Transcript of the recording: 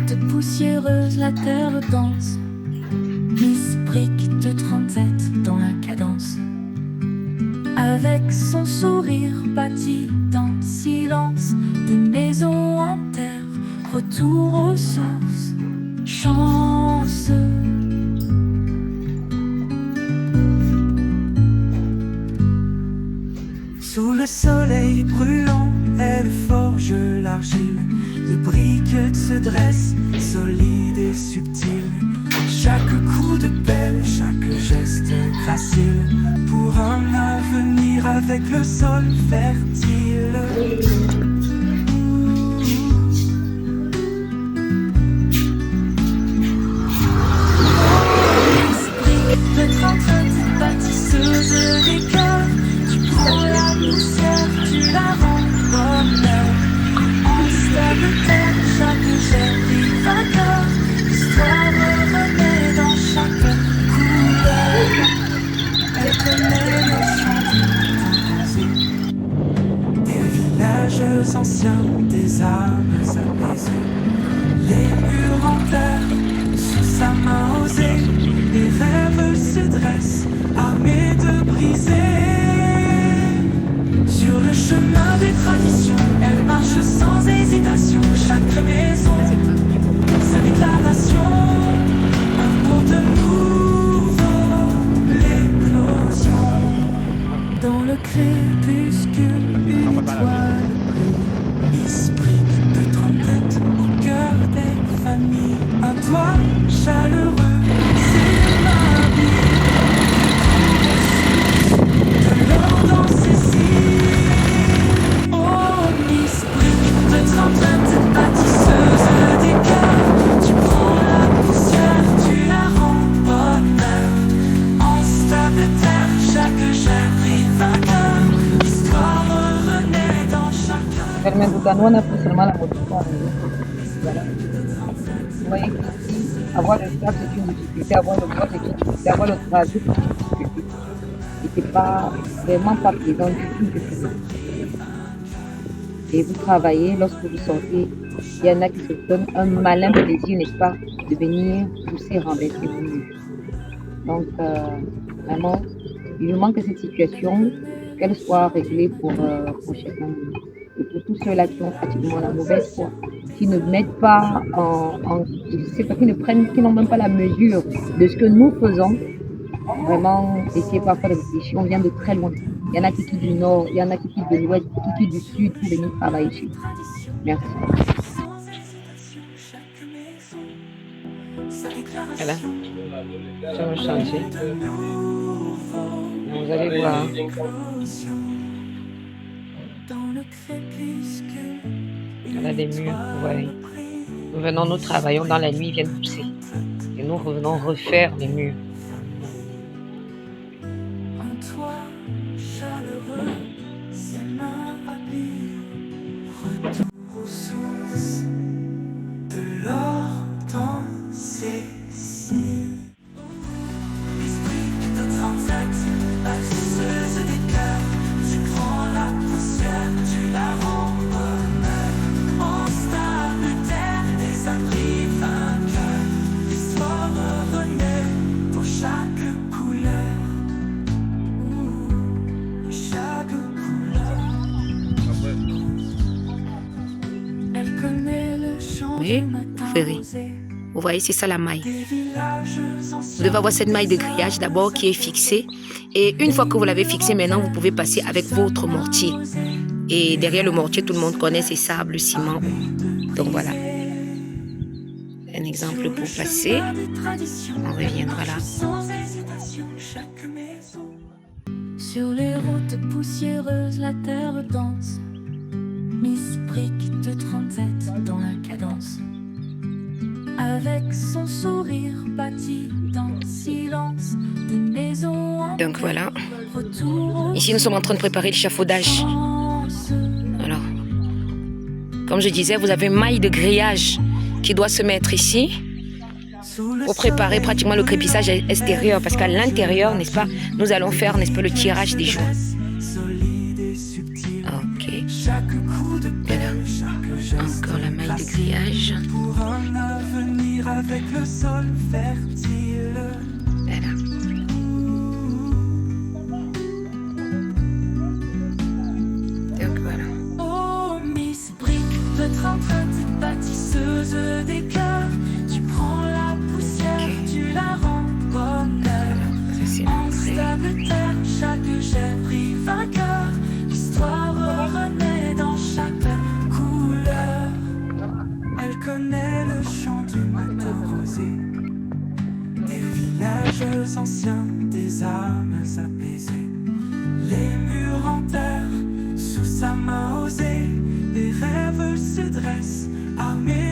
routes poussiéreuses, la terre danse. Miss Brick de 37 dans la cadence. Avec son sourire bâti dans le silence, des maisons en terre, retour aux sources. Chance. Sous le soleil brûlant, elle forge l'argile. De briques se dresse, solide et subtil. Chaque coup de pelle, chaque geste gracile, pour un avenir avec le sol fertile. Esprit de 37, bâtisseuse des cœurs, tu prends la poussière, tu la rends bonheur. En stade de terre, chaque geste est vainqueur. L'histoire renaît dans chaque couleur. Elle connaît le chant du des villages anciens, des âmes apaisées. Les murs en terre, sous sa main osée, les rêves se dressent, armés de briser. Sur le chemin des traditions, elle marche sans hésitation. Chaque maison, sa déclaration, un cours de nouveau, l'éclosion. Dans le crépuscule, une étoile brille. Esprit de trompette au cœur des familles. Un toit chaleureux, c'est ma vie. De l'or dans ses cils. Oh, esprit de trompette, bâtisseuse des cœurs. Tu prends la poussière, tu la rends bonheur. En stade de terre, chaque germe est vainqueur. L'histoire renaît dans chaque. Fermentutanona non seulement la production. Voilà. Vous voyez, avoir le staff c'est une difficulté, avoir le vote c'est une difficulté, avoir le traduit c'est une difficulté. Et c'est pas vraiment pas présent du tout. Et vous travaillez, lorsque vous sortez, il y en a qui se donnent un malin plaisir, n'est-ce pas, de venir pousser, renverser vos murs. Donc, vraiment, il nous manque cette situation, qu'elle soit réglée pour chacun de nous. Et pour tous ceux-là qui ont pratiquement la mauvaise foi, qui ne mettent pas qui n'ont même pas la mesure de ce que nous faisons, vraiment, essayez pas de faire des réflexions, on vient de très loin. Il y en a qui quittent du nord, il y en a qui quittent de l'ouest, qui quittent du sud pour venir travailler chez nous. Merci. Voilà, sur le chantier. Vous allez voir. Voilà des murs, vous voyez. Nous venons, nous travaillons dans la nuit, ils viennent pousser. Et nous revenons refaire les murs. De l'or dans ses cils. Esprit de 37, bâtisseuse des cœurs. Tu prends la poussière, tu la rends bonheur. En stade de terre, des abris vainqueurs. L'histoire renaît pour chaque couleur. Chaque couleur. Elle connaît le chant Oui, du matin Ferry. rosé. Vous voyez, c'est ça la maille. Des villages Vous anciens. devez avoir cette maille de grillage d'abord qui est fixée. Et une fois que vous l'avez fixée, maintenant, vous pouvez passer avec votre mortier. Et derrière le mortier, tout le monde connaît, c'est sable, ciment. Donc voilà. Un exemple pour passer. On reviendra là. Sans hésitation, chaque maison. Sur les routes poussiéreuses, la terre danse. Miss Brick de 37 dans la cadence. Avec son sourire bâti dans le silence, des maisons en Donc voilà. retour aux Ici, nous sommes en train de préparer l'échafaudage. chances. Alors, comme je disais, vous avez une maille de grillage qui doit se mettre ici pour préparer pratiquement le crépissage extérieur. Parce qu'à l'intérieur, n'est-ce pas, nous allons faire, n'est-ce pas, le tirage des joints. Ok. Voilà. Encore la maille de grillage. avec le sol fertile. Voilà. Donc voilà. Oh Miss Brick, votre empreinte bâtisseuse des cœurs. Tu prends la poussière, tu la rends bonheur. Ça, c'est En l'entrée. stable terre, chaque jet brille vainqueur. L'histoire renaît dans chaque couleur. Elle connaît le chant du matin rosé, les villages anciens, des âmes apaisées, les murs en terre, sous sa main osée, des rêves se dressent, armés